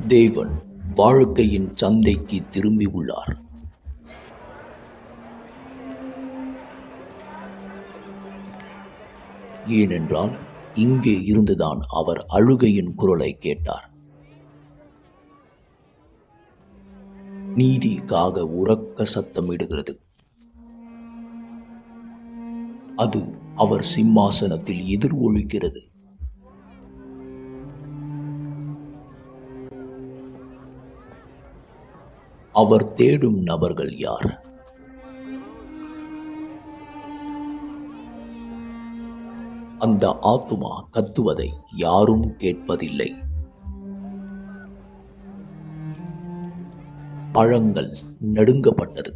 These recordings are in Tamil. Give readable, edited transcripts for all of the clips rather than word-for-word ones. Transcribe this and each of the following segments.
தேவன் வாழ்க்கையின் சந்தைக்கு திரும்பியுள்ளார். ஏனென்றால் இங்கே இருந்துதான் அவர் அழுகையின் குரலை கேட்டார். நீதிக்காக உரக்க சத்தமிடுகிறது. அது அவர் சிம்மாசனத்தில் எதிரொலிக்கிறது. அவர் தேடும் நபர்கள் யார்? அந்த ஆத்துமா கத்துவதை யாரும் கேட்பதில்லை. பழங்கள் நடுங்கப்பட்டது.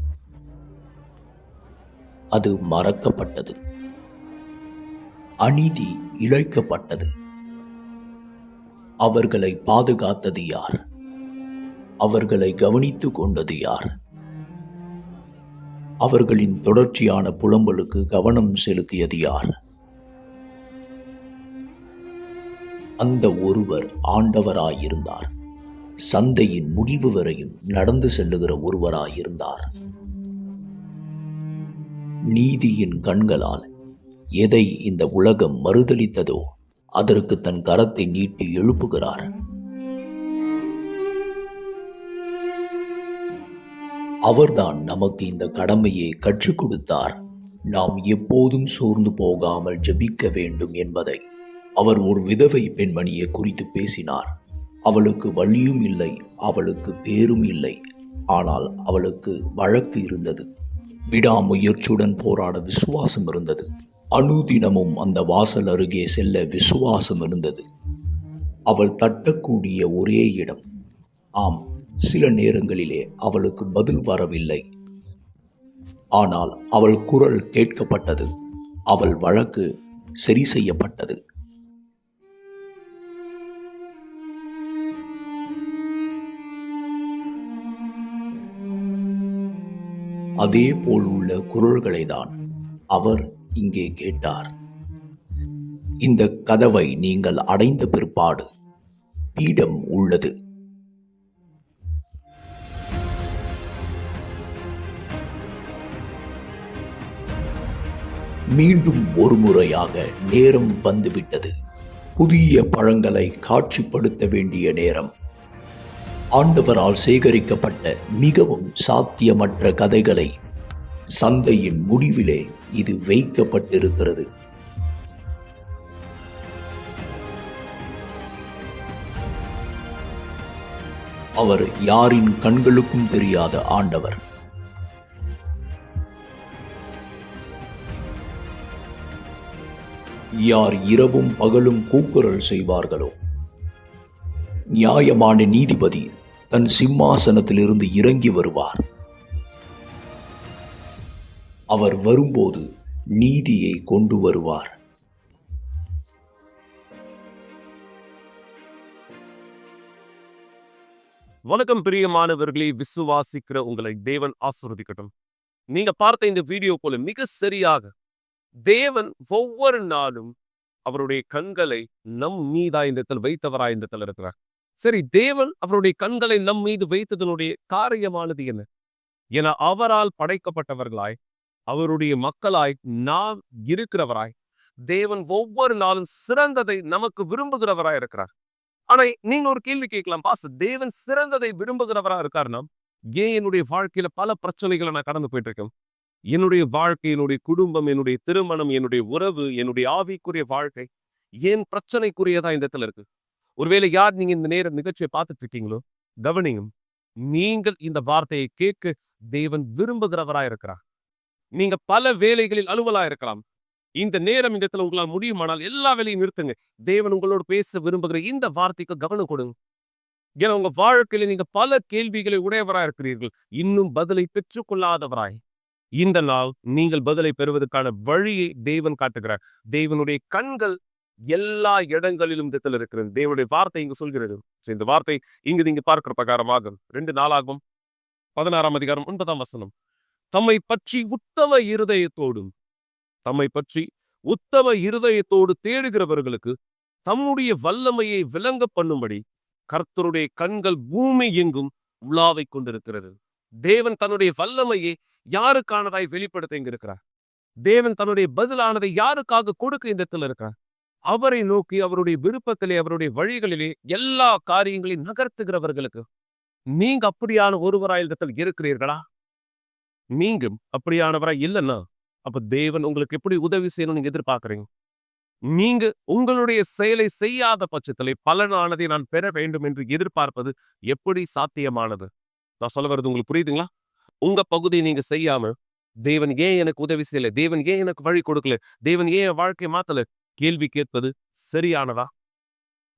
அது மறக்கப்பட்டது. அநீதி இழைக்கப்பட்டது. அவர்களை பாதுகாத்தது யார்? அவர்களை கவனித்துக் கொண்டது யார்? அவர்களின் தொடர்ச்சியான புலம்பலுக்கு கவனம் செலுத்தியது யார்? அந்த ஒருவர் ஆண்டவராயிருந்தார். சந்தையின் முடிவு வரையும் நடந்து செல்லுகிற ஒருவராயிருந்தார். நீதியின் கண்களால் எதை இந்த உலகம் மறுதலித்ததோ அதற்கு தன் கரத்தை நீட்டி எழுப்புகிறார். அவர்தான் நமக்கு இந்த கடமையை கற்றுக் கொடுத்தார். நாம் எப்போதும் சோர்ந்து போகாமல் ஜெபிக்க வேண்டும் என்பதை. அவர் ஒரு விதவை பெண்மணியை குறித்து பேசினார். அவளுக்கு வழியும் இல்லை, அவளுக்கு பேரும் இல்லை. ஆனால் அவளுக்கு வழக்கு இருந்தது. விடாமுயற்சியுடன் போராட விசுவாசம் இருந்தது. அனுதினமும் அந்த வாசல் அருகே செல்ல விசுவாசம் இருந்தது. அவள் தட்டக்கூடிய ஒரே இடம். ஆம், சில நேரங்களிலே அவளுக்கு பதில் வரவில்லை. ஆனால் அவள் குரல் கேட்கப்பட்டது. அவள் வழக்கு சரி செய்யப்பட்டது. அதே போல் உள்ள குரல்களை தான் அவர் இங்கே கேட்டார். இந்த கதவை நீங்கள் அடைந்த பிற்பாடு பீடம் உள்ளது. மீண்டும் ஒரு முறையாக நேரம் வந்துவிட்டது. புதிய பழங்களை காட்சிப்படுத்த வேண்டிய நேரம். ஆண்டவரால் சேகரிக்கப்பட்ட மிகவும் சாத்தியமற்ற கதைகளை சந்தையின் முடிவிலே இது வைக்கப்பட்டிருக்கிறது. அவர் யாரின் கண்களுக்கும் தெரியாத ஆண்டவர். யார் இரவும் பகலும் கூக்குரல் செய்வார்களோ, நியாயமான நீதிபதி தன் சிம்மாசனத்திலிருந்து இறங்கி வருவார். அவர் வரும்போது நீதியை கொண்டு வருவார். வணக்கம் பிரியமானவர்களே, விசுவாசிக்கிற உங்களை தேவன் ஆசீர்வதிக்கட்டும். நீங்க பார்த்த இந்த வீடியோ போல மிக சரியாக தேவன் ஒவ்வொரு நாளும் அவருடைய கண்களை நம் மீதா இந்த வைத்தவராய் இந்த இருக்கிறார். சரி, தேவன் அவருடைய கண்களை நம் மீது வைத்ததனுடைய காரியமானது என்ன? என அவரால் படைக்கப்பட்டவர்களாய், அவருடைய மக்களாய் நாம் இருக்கிறவராய், தேவன் ஒவ்வொரு நாளும் சிறந்ததை நமக்கு விரும்புகிறவராய் இருக்கிறார். ஆனா நீங்க ஒரு கேள்வி கேட்கலாம், தேவன் சிறந்ததை விரும்புகிறவரா இருக்காருன்னா ஏன் என்னுடைய வாழ்க்கையில பல பிரச்சனைகளை நான் கடந்து போயிட்டு இருக்கேன்? என்னுடைய வாழ்க்கை, என்னுடைய குடும்பம், என்னுடைய திருமணம், என்னுடைய உறவு, என்னுடைய ஆவிக்குரிய வாழ்க்கை ஏன் பிரச்சனைக்குரியதா இந்த இடத்துல இருக்கு? ஒருவேளை யார் நீங்க இந்த நேரம் நிகழ்ச்சியை பார்த்துட்டு இருக்கீங்களோ, கவனிங்க. நீங்கள் இந்த வார்த்தையை கேட்க தேவன் விரும்புகிறவராய் இருக்கிறார். நீங்க பல வேலைகளில் அலுவலா இருக்கலாம். இந்த நேரம் இந்த இடத்துல உங்களால் முடியுமானால் எல்லா வேலையும் நிறுத்துங்க. தேவன் உங்களோடு பேச விரும்புகிற இந்த வார்த்தைக்கு கவனம் கொடுங்க. ஏன்னா உங்க வாழ்க்கையில நீங்க பல கேள்விகளை உடையவராய் இருக்கிறீர்கள், இன்னும் பதிலை பெற்றுக்கொள்ளாதவராய். இந்த நாள் நீங்கள் பதிலை பெறுவதற்கான வழியை தேவன் காட்டுகிறார். தேவனுடைய கண்கள் எல்லா இடங்களிலும் இருக்கிறது. தேவனுடைய வார்த்தை இங்கு சொல்கிறது. இந்த வார்த்தை இங்கு நீங்க பார்க்கிற பிரகாரமாக 2 நாளாகும் 16ஆம் அதிகாரம் 9ஆம் வசனம். தம்மை பற்றி உத்தம இருதயத்தோடு தேடுகிறவர்களுக்கு தம்முடைய வல்லமையை விளங்க பண்ணும்படி கர்த்தருடைய கண்கள் பூமி எங்கும் உலாவிக் கொண்டிருக்கிறது. தேவன் தன்னுடைய வல்லமையை யாருக்கானதாய் வெளிப்படுத்த இங்க இருக்கிறார். தேவன் தன்னுடைய பதிலானதை யாருக்காக கொடுக்க இந்த இடத்துல இருக்கிறார். அவரை நோக்கி அவருடைய விருப்பத்திலே அவருடைய வழிகளிலே எல்லா காரியங்களையும் நகர்த்துகிறவர்களுக்கு நீங்க அப்படியான ஒருவராய் இடத்தில் இருக்கிறீர்களா? நீங்க அப்படியானவராய் இல்லைன்னா அப்ப தேவன் உங்களுக்கு எப்படி உதவி செய்யணும் நீங்க எதிர்பார்க்கறீங்க? நீங்க உங்களுடைய செயலை செய்யாத பட்சத்திலே பலனானதை நான் பெற வேண்டும் என்று எதிர்பார்ப்பது எப்படி சாத்தியமானது? நான் சொல்ல வர்றது உங்களுக்கு புரியுதுங்களா? உங்க பகுதியை நீங்க செய்யாம தேவன் ஏன் எனக்கு உதவி செய்யல, தேவன் ஏன் எனக்கு வழி கொடுக்கல, தேவன் ஏன் என் வாழ்க்கையை மாத்தல கேள்வி கேட்பது சரியானதா?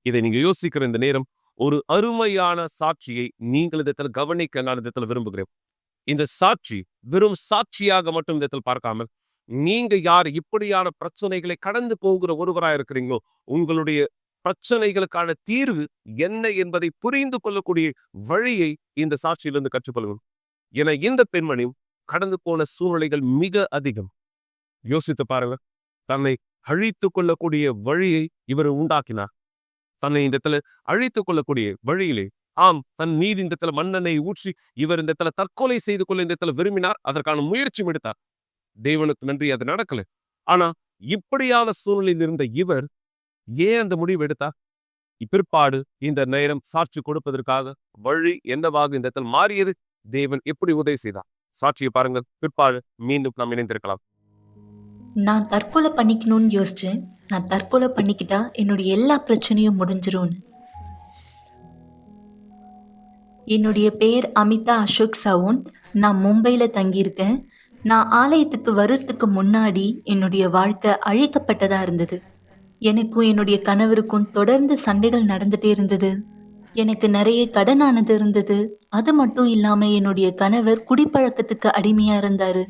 இதை நீங்க யோசிக்கிற இந்த நேரம் ஒரு அருமையான சாட்சியை நீங்கள் இடத்துல கவனிக்க நான் இடத்துல விரும்புகிறேன். இந்த சாட்சி வெறும் சாட்சியாக மட்டும் இடத்தில் பார்க்காமல் நீங்க யார் இப்படியான பிரச்சனைகளை கடந்து போகிற ஒருவராக இருக்கிறீங்களோ உங்களுடைய பிரச்சனைகளுக்கான தீர்வு என்ன என்பதை புரிந்து கொள்ளக்கூடிய வழியை இந்த சாட்சியிலிருந்து கற்றுக்கொள்ளும். என இந்த பெண்மணியும் கடந்து போன சூழ்நிலைகள் மிக அதிகம். யோசித்து பாருங்க. தன்னை அழித்துக் கொள்ளக்கூடிய வழியை இவர் உண்டாக்கினார். தன்னை இந்த இடத்துல அழித்துக் கொள்ளக்கூடிய வழியிலே தன் மீது இந்த இடத்துல மண்ணெண்ணெய் ஊற்றி இவர் இந்த இடத்துல தற்கொலை செய்து கொள்ள இந்த இடத்துல விரும்பினார். அதற்கான முயற்சியும் எடுத்தார். தேவனுக்கு நன்றி, அது நடக்கல. ஆனா இப்படியான சூழ்நிலையில் இருந்த இவர் ஏன் அந்த முடிவு எடுத்தார்? பிற்பாடு இந்த நேரம் சாட்சி கொடுப்பதற்காக வழி என்னவாக இந்த இடத்தில் மாறியது? தேவன் எப்படி உதவி செய்தார்? சாட்சியை பாருங்கள். பிற்பாடு மீண்டும் நாம் இணைந்திருக்கலாம். நான் தற்கொலை பண்ணிக்கணும்னு யோசிச்சேன். நான் தற்கொலை பண்ணிக்கிட்டா என்னுடைய எல்லா பிரச்சனையும் முடிஞ்சிரும்னு. என்னுடைய பெயர் அமிதா அசோக் சவுன். நான் மும்பையில் தங்கியிருக்கேன். நான் ஆலயத்துக்கு வர்றதுக்கு முன்னாடி என்னுடைய வாழ்க்கை அழிக்கப்பட்டதா இருந்தது. எனக்கும் என்னுடைய கணவருக்கும் தொடர்ந்து சண்டைகள் நடந்துட்டே இருந்தது. எனக்கு நிறைய கடனானது இருந்தது. அது மட்டும் இல்லாம என்னுடைய கணவர் குடிப்பழக்கத்துக்கு அடிமையா இருந்தாரு.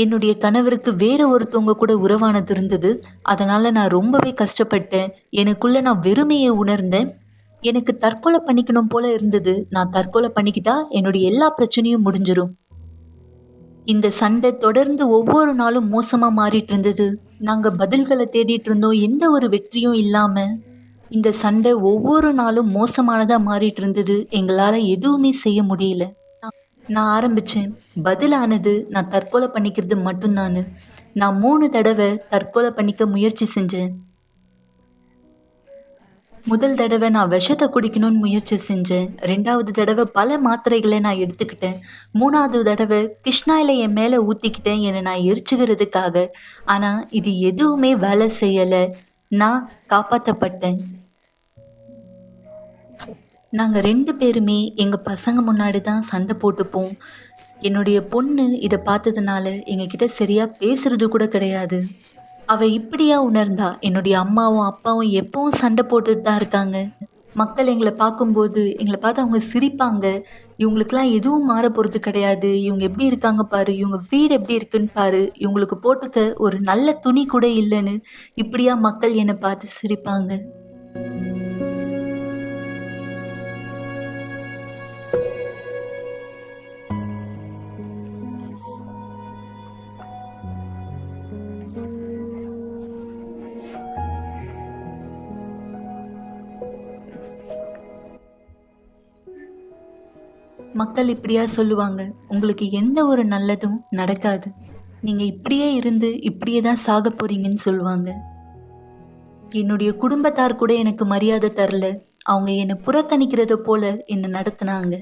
என்னுடைய கணவருக்கு வேற ஒருத்தவங்க கூட உறவானது இருந்தது. அதனால நான் ரொம்பவே கஷ்டப்பட்டேன். எனக்குள்ள நான் வெறுமையை உணர்ந்தேன். எனக்கு தற்கொலை பண்ணிக்கணும் போல இருந்தது. நான் தற்கொலை பண்ணிக்கிட்டா என்னுடைய எல்லா பிரச்சனையும் முடிஞ்சிரும். இந்த சண்டை தொடர்ந்து ஒவ்வொரு நாளும் மோசமா மாறிட்டு இருந்தது. நாங்க பதில்களை தேடிட்டு இருந்தோம். எந்த ஒரு வெற்றியும் இல்லாம இந்த சண்டை ஒவ்வொரு நாளும் மோசமானதா மாறிட்டு இருந்தது. எங்களால எதுவுமே செய்ய முடியல. நான் ஆரம்பிச்சேன். பதிலானது நான் தற்கொலை பண்ணிக்கிறது மட்டும்தானு. நான் 3 தடவை தற்கொலை பண்ணிக்க முயற்சி செஞ்சேன். முதல் தடவை நான் விஷத்தை குடிக்கணும்னு முயற்சி செஞ்சேன். 2வது தடவை பல மாத்திரைகளை நான் எடுத்துக்கிட்டேன். 3வது தடவை கிருஷ்ணாயில என் மேலே ஊற்றிக்கிட்டேன் என்னை நான் எரிச்சுக்கிறதுக்காக. ஆனால் இது எதுவுமே வேலை செய்யலை. நான் காப்பாற்றப்பட்டேன். நாங்கள் 2 பேருமே எங்கள் பசங்க முன்னாடி தான் சண்டை போட்டுப்போம். என்னுடைய பொண்ணு இதை பார்த்ததுனால எங்ககிட்ட சரியாக பேசுறது கூட கிடையாது. அவள் இப்படியா உணர்ந்தா? என்னுடைய அம்மாவும் அப்பாவும் எப்பவும் சண்டை போட்டுட்டு தான் இருக்காங்க. மக்கள் எங்களை பார்க்கும்போது எங்களை பார்த்து அவங்க சிரிப்பாங்க. இவங்களுக்கெல்லாம் எதுவும் மாற போகிறது கிடையாது. இவங்க எப்படி இருக்காங்க பாரு, இவங்க வீடு எப்படி இருக்குன்னு பாரு, இவங்களுக்கு போட்டுக்க ஒரு நல்ல துணி கூட இல்லைன்னு இப்படியா மக்கள் என்னை பார்த்து சிரிப்பாங்க. மக்கள் இப்படியா சொல்லுவாங்க, உங்களுக்கு எந்த ஒரு நல்லதும் நடக்காது, நீங்க இப்படியே இருந்து இப்படியே தான் சாக போறீங்கன்னு சொல்லுவாங்க. என்னுடைய குடும்பத்தார் கூட எனக்கு மரியாதை தரல. அவங்க என்னை புறக்கணிக்கிறத போல என்னை நடத்தினாங்க.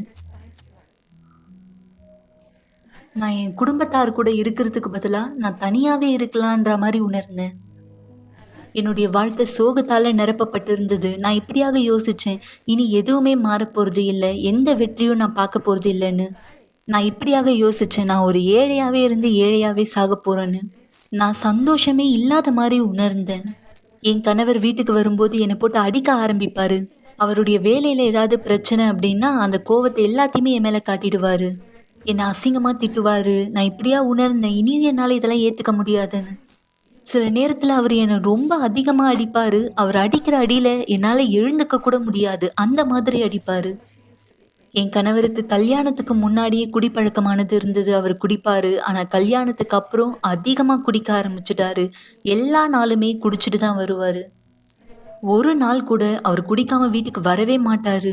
நான் என் குடும்பத்தார் கூட இருக்கிறதுக்கு பதிலாக நான் தனியாவே இருக்கலான்ற மாதிரி உணர்ந்தேன். என்னுடைய வாழ்க்கை சோகத்தால நிரப்பப்பட்டிருந்தது. நான் இப்படியாக யோசிச்சேன், இனி எதுவுமே மாறப்போறது இல்லை, எந்த வெற்றியும் நான் பார்க்க போறது இல்லைன்னு. நான் இப்படியாக யோசிச்சேன், நான் ஒரு ஏழையாவே இருந்து ஏழையாவே சாக போறேன்னு. நான் சந்தோஷமே இல்லாத மாதிரி உணர்ந்தேன். என் கணவர் வீட்டுக்கு வரும்போது என்னை போட்டு அடிக்க ஆரம்பிப்பாரு. அவருடைய வேலையில ஏதாவது பிரச்சனை அப்படின்னா அந்த கோவத்தை எல்லாத்தையுமே என் மேல காட்டிடுவாரு. என்னை அசிங்கமா திட்டுவாரு. நான் இப்படியா உணர்ந்தேன், இனியும் என்னால் இதெல்லாம் ஏத்துக்க முடியாதுன்னு. சில நேரத்தில் அவர் என்னை ரொம்ப அதிகமாக அடிப்பார். அவர் அடிக்கிற அடியில் என்னால் எழுந்துக்க கூட முடியாது, அந்த மாதிரி அடிப்பார். என் கணவருக்கு கல்யாணத்துக்கு முன்னாடியே குடிப்பழக்கமானது இருந்தது. அவர் குடிப்பார். ஆனால் கல்யாணத்துக்கு அப்புறம் அதிகமாக குடிக்க ஆரம்பிச்சிட்டாரு. எல்லா நாளுமே குடிச்சிட்டு தான் வருவார். ஒரு நாள் கூட அவர் குடிக்காம வீட்டுக்கு வரவே மாட்டாரு.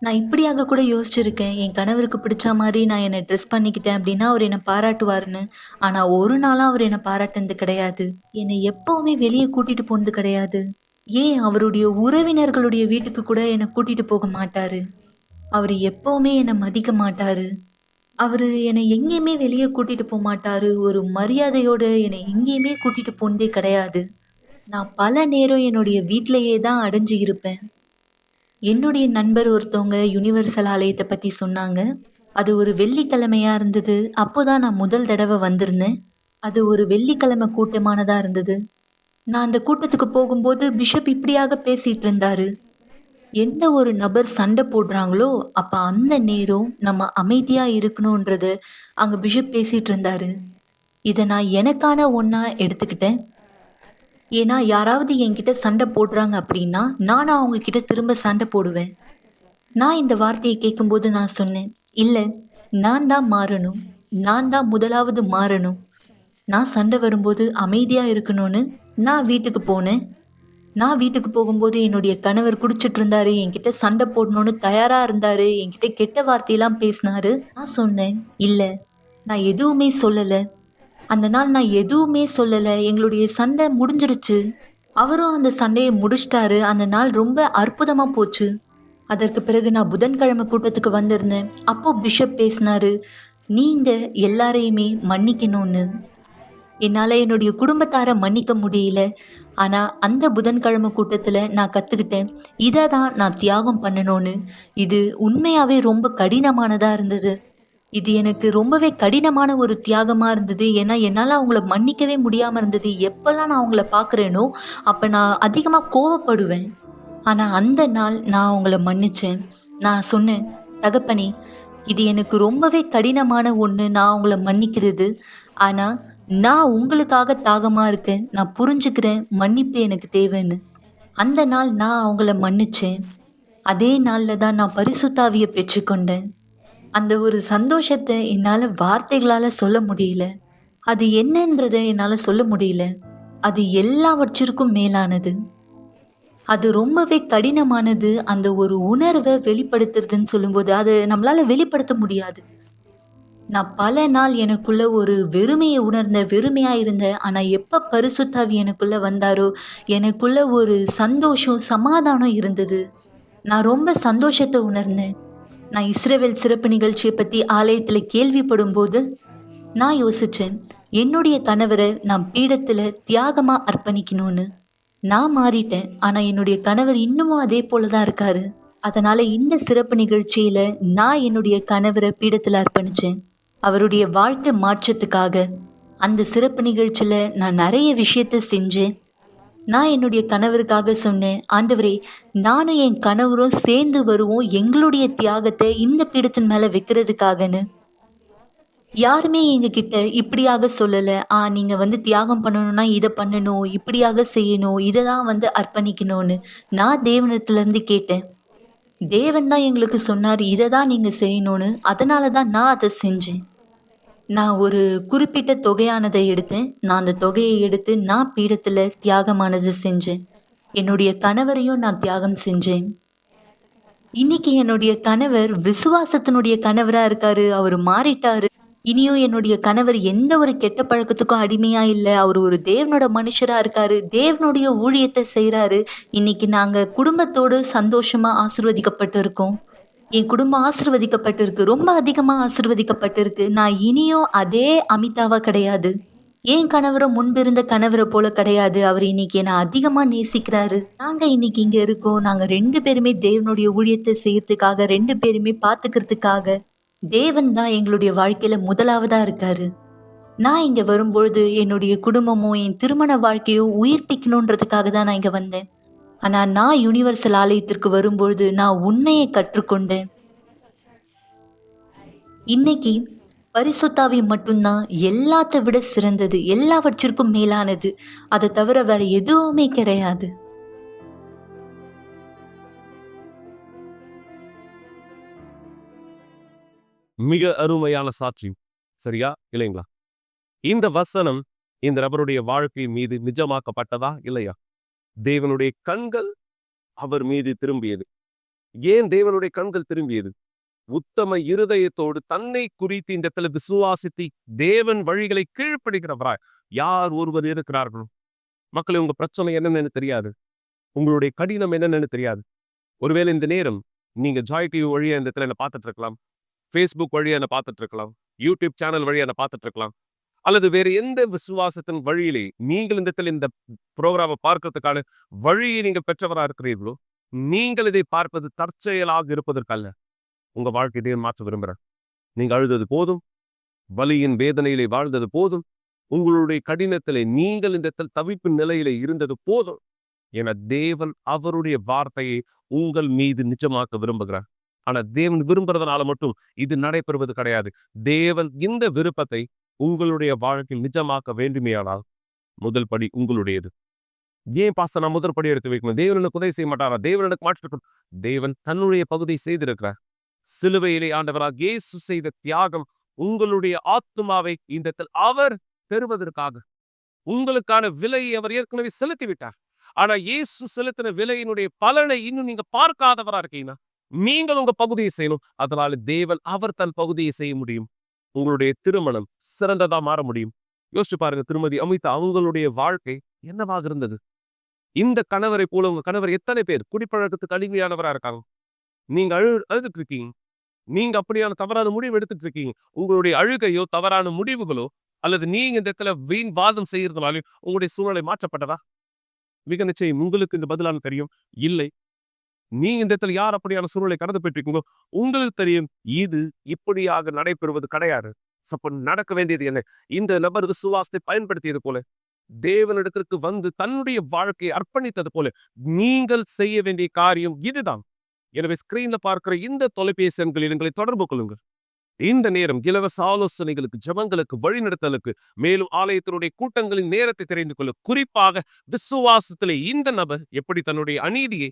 நான் இப்படியாக கூட யோசிச்சிருக்கேன். என் கணவருக்கு பிடிச்ச மாரி நான் என்ன ட்ரெஸ் பண்ணிக்கிட்டேன் அப்படின்னா, அவர் என்ன பாராட்டுவாருன்னு. ஆனா ஒரு நாளா அவர் என்ன பாராட்டுனது கிடையாது. என்னை எப்பவுமே வெளிய கூட்டிட்டு போனது கிடையாது. ஏன் அவருடைய உறவினர்களுடைய வீட்டுக்கு கூட என்ன கூட்டிட்டு போக மாட்டாரு. அவரு எப்பவுமே என்ன மதிக்க மாட்டாரு. அவரு என்னை எங்கேயுமே வெளிய கூட்டிட்டு போமாட்டாரு. ஒரு மரியாதையோட என்னை எங்கேயுமே கூட்டிட்டு போனதே கிடையாது. நான் பல நேரம் என்னுடைய வீட்லயே தான் அடைஞ்சு இருப்பேன். என்னுடைய நண்பர் ஒருத்தவங்க யுனிவர்சல் ஆலயத்த பத்தி சொன்னாங்க. அது ஒரு வெள்ளிக்கிழமையா இருந்தது. அப்போதான் நான் முதல் தடவ வந்திருந்தேன். அது ஒரு வெள்ளிக்கிழமை கூட்டமானதா இருந்தது. நான் அந்த கூட்டத்துக்கு போகும்போது பிஷப் இப்படியாக பேசிட்டு இருந்தாரு. எந்த ஒரு நபர் சண்டை போடுறாங்களோ, அப்ப அந்த நேரம் நம்ம அமைதியா இருக்கணும்ன்றது அங்க பிஷப் பேசிட்டு இருந்தாரு. இத நான் எனக்கான ஒண்ணா எடுத்துக்கிட்டேன். ஏன்னா, யாராவது என்கிட்ட சண்டை போடுறாங்க அப்படின்னா, நானும் அவங்க கிட்ட திரும்ப சண்டை போடுவேன். நான் இந்த வார்த்தைய கேட்கும்போது நான் சொன்னேன், "இல்ல, நான் தான் மாறணும். நான் தான் முதலாவது மாறணும். நான் சண்டை வரும்போது அமைதியா இருக்கணும்னு" நான் வீட்டுக்கு போனேன். நான் வீட்டுக்கு போகும்போது என்னுடைய கணவர் குடிச்சிட்டு இருந்தாரு. என்கிட்ட சண்டை போடணும்னு தயாரா இருந்தாரு. என்கிட்ட கெட்ட வார்த்தையெல்லாம் பேசினாரு. நான் சொன்னேன், "இல்ல, நான் எதுவுமே சொல்லல. அந்த நாள் நான் எதுவுமே சொல்லல. எங்களுடைய சண்டை முடிஞ்சிருச்சு." அவரும் அந்த சண்டைய முடிச்சிட்டாரு. அந்த நாள் ரொம்ப அற்புதமா போச்சு. அதற்கு பிறகு நான் புதன்கிழமை கூட்டத்துக்கு வந்திருந்தேன். அப்போ பிஷப் பேசினாரு, "நீங்க எல்லாரையுமே மன்னிக்கணும்னு." என்னால என்னுடைய குடும்பத்தார மன்னிக்க முடியல. ஆனா, அந்த புதன்கிழமை கூட்டத்துல நான் கத்துக்கிட்டேன். இத தான் நான் தியாகம் பண்ணணும்னு. இது உண்மையாவே ரொம்ப கடினமானதா இருந்தது. இது எனக்கு ரொம்பவே கடினமான ஒரு தியாகமா இருந்தது. ஏன்னா, என்னால அவங்கள மன்னிக்கவே முடியாம இருந்தது. எப்பலாம் நான் அவங்கள பார்க்குறேனோ, அப்ப நான் அதிகமா கோவப்படுவேன். ஆனா, அந்த நாள் நான் அவங்கள மன்னிச்சேன். நான் சொன்னேன், "தகப்பனே, இது எனக்கு ரொம்பவே கடினமான ஒண்ணு. நான் அவங்கள மன்னிக்கிறது. ஆனா, நான் உங்களுக்காக தாகமா இருக்கேன். நான் புரிஞ்சுக்கிறேன். மன்னிப்பு எனக்கு தேவைன்னு." அந்த நாள் நான் அவங்கள மன்னிச்சேன். அதே நாள்ல தான் நான் பரிசுத்த ஆவிய பெற்றுக்கொண்டேன். அந்த ஒரு சந்தோஷத்த என்னால வார்த்தைகளால சொல்ல முடியல. அது என்னன்றத என்னால சொல்ல முடியல. அது எல்லாவற்றிற்கும் மேலானது. அது ரொம்பவே கடினமானது. அந்த ஒரு உணர்வ வெளிப்படுத்துறதுன்னு சொல்லும்போது, அத நம்மளால வெளிப்படுத்த முடியாது. நான் பல நாள் எனக்குள்ள ஒரு வெறுமைய உணர்ந்தேன். வெறுமையா இருந்தேன். ஆனா எப்ப பரிசுத்த ஆவி எனக்குள்ள வந்தாரோ, எனக்குள்ள ஒரு சந்தோஷம், சமாதானம் இருந்தது. நான் ரொம்ப சந்தோஷத்த உணர்ந்தேன். நான் இஸ்ரவேல் சிறப்பு நிகழ்ச்சிய பத்தி ஆலயத்துல கேள்விப்படும்போது, நான் யோசிச்சேன். என்னுடைய கணவர நான் பீடத்துல தியாகமா அர்ப்பணிக்கணும்னு. நான் மாறிட்டேன். ஆனா என்னுடைய கணவர் இன்னமும் அதே போல தான் இருக்காரு. அதனால இந்த சிறப்பு நிகழ்ச்சியில நான் என்னுடைய கணவர பீடத்துல அர்ப்பணிச்சேன். அவருடைய வாழ்க்கை மாற்றத்துக்காக. அந்த சிறப்பு நிகழ்ச்சியில நான் நெறைய விஷயத்த செஞ்சேன். நான் என்னுடைய கணவருக்காக சொன்னேன், "ஆண்டவரே, நானும் என் கணவரும் சேர்ந்து வருவோம். எங்களுடைய தியாகத்த இந்த பீடத்தின் மேல வைக்கிறதுக்காகன்னு." யாருமே எங்ககிட்ட இப்படியாக சொல்லல. நீங்க வந்து தியாகம் பண்ணணும்னா இத பண்ணணும். இப்படியாக செய்யணும். இத தான் வந்து அர்ப்பணிக்கணும்னு. நான் தேவனிடத்திலிருந்து கேட்டேன். தேவன் தான் எங்களுக்கு சொன்னாரு. இத தான் நீங்க செய்யணும்னு. அதனால தான் நான் அத செஞ்சேன். நான் ஒரு குறிப்பிட்ட தொகையானத எடுத்தேன். நான் அந்த தொகைய எடுத்து நான் பீடத்துல தியாகமானது செஞ்சேன். என்னுடைய கணவரையும் நான் தியாகம் செஞ்சேன். இன்னைக்கு என்னுடைய கணவர் விசுவாசத்தினுடைய கணவரா இருக்காரு. அவரு மாறிட்டாரு. இனியும் என்னுடைய கணவர் எந்த ஒரு கெட்ட பழக்கத்துக்கும் அடிமையா இல்ல. அவரு ஒரு தேவனோட மனுஷரா இருக்காரு. தேவனுடைய ஊழியத்த செய்றாரு. இன்னைக்கு நாங்க குடும்பத்தோடு சந்தோஷமா ஆசீர்வதிக்கப்பட்டு இருக்கோம். என் குடும்பம் ஆசீர்வதிக்கப்பட்டிருக்கு. ரொம்ப அதிகமா ஆசீர்வதிக்கப்பட்டிருக்கு. நான் இனியும் அதே அமிதாவா கிடையாது. என் கணவரும் முன்பிருந்த கணவர போல கிடையாது. அவரு இன்னைக்கு என்ன அதிகமா நேசிக்கிறாரு. நாங்க இன்னைக்கு இங்க இருக்கோம். நாங்க 2 பேருமே தேவனுடைய ஊழியத்த செய்யறதுக்காக, 2 பேருமே பாத்துக்கிறதுக்காக, தேவன் தான் எங்களுடைய வாழ்க்கையில முதலாவதா இருக்காரு. நான் இங்க வரும்பொழுது என்னுடைய குடும்பமும், என் திருமண வாழ்க்கையும் உயிர்ப்பிக்கணுன்றதுக்காக தான் நான் இங்க வந்தேன். ஆனா நான் யுனிவர்சல் ஆலயத்திற்கு வரும்பொழுது நான் உண்மைய கற்றுக்கொண்டேன். இன்னைக்கு பரிசுத்தாவி மட்டும்தான் எல்லாத்த விட சிறந்தது. எல்லாவற்றிற்கும் மேலானது. அத தவிர வேற எதுவுமே கிடையாது. மிக அருமையான சாட்சி. சரியா? இல்லைங்களா? இந்த வசனம் இந்த நபருடைய வாழ்க்கை மீது நிஜமாக்கப்பட்டதா? இல்லையா? தேவனுடைய கண்கள் அவர் மீது திரும்பியது. ஏன் தேவனுடைய கண்கள் திரும்பியது? உத்தம இருதயத்தோடு தன்னை குறித்து இந்த இடத்துல விசுவாசித்து தேவன் வழிகளை கீழ்ப்படுகிறவராய் யார் ஒருவர் இருக்கிறார்களோ, மக்களே, உங்க பிரச்சனை என்னன்னு தெரியாது, உங்களுடைய கடினம் என்னன்னு தெரியாது. ஒருவேளை இந்த நேரம் நீங்க ஜாய் டிவி வழியா இந்த இடத்துல என்ன பார்த்துட்டு இருக்கலாம், ஃபேஸ்புக் வழியா என்ன பார்த்துட்டு இருக்கலாம், யூடியூப் சேனல் வழியா என்ன பார்த்துட்டு இருக்கலாம், அல்லது வேறு எந்த விசுவாசத்தின் வழியிலே நீங்கள் இந்த இடத்துல இந்த ப்ரோக்ராமை பார்க்கறதுக்கான வழியை நீங்க பெற்றவரா இருக்கிறீர்களோ, நீங்கள் இதை பார்ப்பது தற்செயலாக இருப்பதற்கல்ல. உங்க வாழ்க்கை தேவன் மாற்ற விரும்புகிறார். நீங்க அழுதது போதும், வலியின் வேதனையிலே வாழ்ந்தது போதும், உங்களுடைய கடினத்திலே நீங்கள் இந்த தவிப்பின் நிலையிலே இருந்தது போதும் என தேவன் அவருடைய வார்த்தையை உங்கள் மீது நிஜமாக்க விரும்புகிறார். ஆனா தேவன் விரும்புறதுனால மட்டும் இது நடைபெறுவது கிடையாது. தேவன் இந்த விருப்பத்தை உங்களுடைய வாழ்க்கையில் நிஜமாக்க வேண்டுமேயானால் முதல் படி உங்களுடையது. ஏன் பாஸ்டர் நான் முதல் படி எடுத்து வைக்கணும்? தேவன் எனக்கு உதவி செய்ய மாட்டாரா? தேவன் எனக்கு மாற்றிருக்கணும். தேவன் தன்னுடைய பகுதியை செய்திருக்கிறார். சிலுவையிலே ஆண்டவராக இயேசு செய்த தியாகம் உங்களுடைய ஆத்துமாவை இந்த அவர் பெறுவதற்காக உங்களுக்கான விலையை அவர் ஏற்கனவே செலுத்தி விட்டார். ஆனா இயேசு செலுத்தின விலையினுடைய பலனை இன்னும் நீங்க பார்க்காதவரா இருக்கீங்கன்னா நீங்கள் உங்க பகுதியை செய்யணும். அதனால தேவன் அவர் தன் பகுதியை செய்ய முடியும். உங்களுடைய திருமணம் சிறந்ததா மாற முடியும். யோசிச்சு பாருங்க, திருமதி அமிதா அவங்களுடைய வாழ்க்கை என்னவாக இருந்தது? இந்த கணவரை போல உங்க கணவர் எத்தனை பேர் குடிப்பழக்கத்துக்கு அடிமையானவரா இருக்காங்க? நீங்க அழுதுட்டு இருக்கீங்க. நீங்க அப்படியான தவறான முடிவு எடுத்துட்டு இருக்கீங்க. உங்களுடைய அழுகையோ தவறான முடிவுகளோ அல்லது நீங்க இந்த இடத்துல வீண் வாதம் செய்யறதுனால உங்களுடைய சூழ்நிலை மாற்றப்பட்டதா? மிக நிச்சயம் உங்களுக்கு இந்த பதிலான தெரியும், இல்லை. நீங்க இந்த இடத்துல யார் அப்படியான சூழ்நிலை கடந்து போயிட்டு உங்களுக்கு தெரியும், இது இப்படியாக நடைபெறுவது கிடையாது. நடக்க வேண்டியது என்ன? இந்த நபர் விசுவாசத்தை பயன்படுத்தியது போல, தேவனிடத்திற்கு வந்து தன்னுடைய வாழ்க்கையை அர்ப்பணித்தது போல நீங்கள் செய்ய வேண்டிய காரியம் இதுதான். எனவே ஸ்கிரீன்ல பார்க்கிற இந்த தொலைபேசி எண்களில் எங்களை தொடர்பு கொள்ளுங்கள். இந்த நேரம் இலவச ஆலோசனைகளுக்கு, ஜெபங்களுக்கு, வழிநடத்தலுக்கு, மேலும் ஆலயத்தினுடைய கூட்டங்களின் நேரத்தை தெரிந்து கொள்ள, குறிப்பாக விசுவாசத்திலே இந்த நபர் எப்படி தன்னுடைய அநீதியை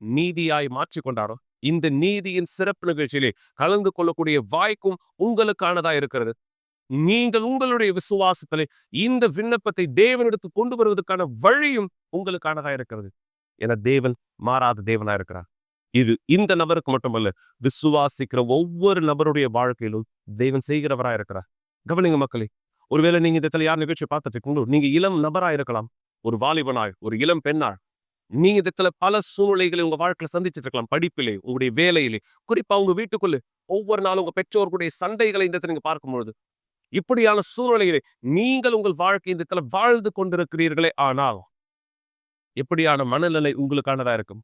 நீதியாய் மாற்றிக்கொண்டாரோ, இந்த நீதியின் சிறப்பு நிகழ்ச்சியிலே கலந்து கொள்ளக்கூடிய வாய்க்கும் உங்களுக்கானதா இருக்கிறது. நீங்கள் உங்களுடைய விசுவாசத்திலே இந்த விண்ணப்பத்தை தேவனிடத்து கொண்டு வருவதற்கான வழியும் உங்களுக்கானதா இருக்கிறது. என தேவன் மாறாத தேவனா இருக்கிறார். இது இந்த நபருக்கு மட்டுமல்ல, விசுவாசிக்கிற ஒவ்வொரு நபருடைய வாழ்க்கையிலும் தேவன் செய்கிறவரா இருக்கிறார். கவனிங்க மக்களே, ஒருவேளை நீங்க இந்த யார் நிகழ்ச்சி பார்த்துட்டு இருக்கீங்களோ, நீங்க இளம் நபரா இருக்கலாம், ஒரு வாலிபனாய், ஒரு இளம் பெண்ணாய். நீங்க இந்த பல சூழ்நிலைகளை உங்க வாழ்க்கையில சந்திச்சுட்டு இருக்கலாம். படிப்பிலே, உங்களுடைய வேலையிலே, குறிப்பா உங்க வீட்டுக்குள்ள ஒவ்வொரு நாளும் உங்க பெற்றோர்களுடைய சண்டைகளை இந்த நீங்க பார்க்கும்பொழுது, இப்படியான சூழ்நிலையிலே நீங்கள் உங்கள் வாழ்க்கை இந்த வாழ்ந்து கொண்டிருக்கிறீர்களே, ஆனால் எப்படியான மனநிலை உங்களுக்கானதா இருக்கும்?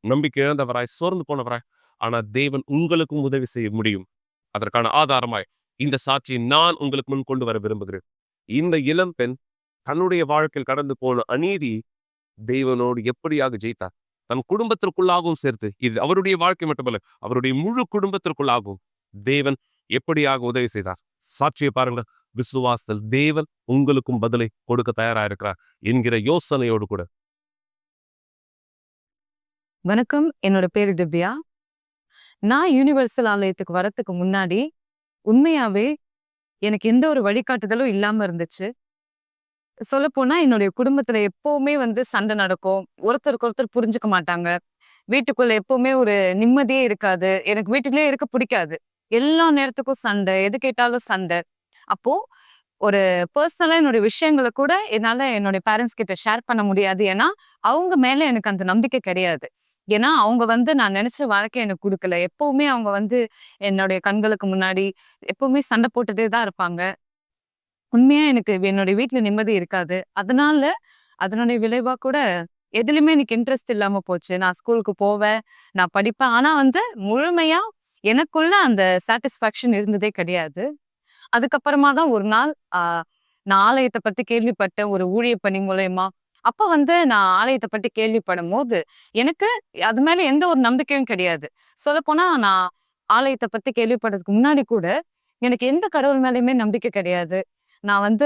நம்பிக்கை இழந்தவராய், சோர்ந்து போனவராய். ஆனா தேவன் உங்களுக்கும் உதவி செய்ய முடியும். அதற்கான ஆதாரமாய் இந்த சாட்சியை நான் உங்களுக்கு முன் கொண்டு வர விரும்புகிறேன். இந்த இளம் பெண் தன்னுடைய வாழ்க்கையில் கடந்து போன அநீதி தேவனோடு எப்படியாக ஜெயித்தார், தன் குடும்பத்திற்குள்ளாகவும் சேர்த்து, இது அவருடைய வாழ்க்கை மட்டுமல்ல, அவருடைய முழு குடும்பத்திற்குள்ளாகவும் தேவன் எப்படியாக உதவி செய்தார். சாட்சியை பாருங்க. விசுவாசத்தில் தேவன் உங்களுக்கும் பதிலை கொடுக்க தயாராயிருக்கிறார் என்கிற யோசனையோடு கூட. வணக்கம், என்னோட பேரு திவ்யா. நான் யூனிவர்சல் ஆலயத்துக்கு வரத்துக்கு முன்னாடி உண்மையாவே எனக்கு எந்த ஒரு வழிகாட்டுதலும் இல்லாம இருந்துச்சு. சொல்லப்போனா என்னுடைய குடும்பத்துல எப்பவுமே சண்டை நடக்கும். ஒருத்தருக்கு ஒருத்தர் புரிஞ்சுக்க மாட்டாங்க. வீட்டுக்குள்ள எப்பவுமே ஒரு நிம்மதியே இருக்காது. எனக்கு வீட்டுக்குள்ளே இருக்க பிடிக்காது. எல்லா நேரத்துக்கும் சண்டை, எது கேட்டாலும் சண்டை. அப்போ ஒரு பர்சனலா என்னுடைய விஷயங்களை கூட என்னால என்னுடைய பேரண்ட்ஸ் கிட்ட ஷேர் பண்ண முடியாது. ஏன்னா அவங்க மேல எனக்கு அந்த நம்பிக்கை கிடையாது. ஏன்னா அவங்க நான் நினைச்ச வாழ்க்கை எனக்கு கொடுக்கல. எப்பவுமே அவங்க என்னுடைய கண்களுக்கு முன்னாடி எப்பவுமே சண்டை போட்டுட்டே தான் இருப்பாங்க. உண்மையா எனக்கு என்னுடைய வீட்டுல நிம்மதி இருக்காது. அதனுடைய விளைவா கூட எதுலையுமே எனக்கு இன்ட்ரெஸ்ட் இல்லாம போச்சு. நான் ஸ்கூலுக்கு போவேன், நான் படிப்பேன். ஆனா முழுமையா எனக்குள்ள அந்த சாட்டிஸ்பாக்சன் இருந்ததே கிடையாது. அதுக்கப்புறமா தான் ஒரு நாள் நான் ஆலயத்தை பத்தி கேள்விப்பட்டேன், ஒரு ஊழிய பணி மூலயமா. அப்ப நான் ஆலயத்தை பத்தி கேள்விப்படும் போது எனக்கு அது மேல எந்த ஒரு நம்பிக்கையும் கிடையாது. சொல்லப்போனா நான் ஆலயத்தை பத்தி கேள்விப்படுறதுக்கு முன்னாடி கூட எனக்கு எந்த கடவுள் மேலயுமே நம்பிக்கை கிடையாது. நான்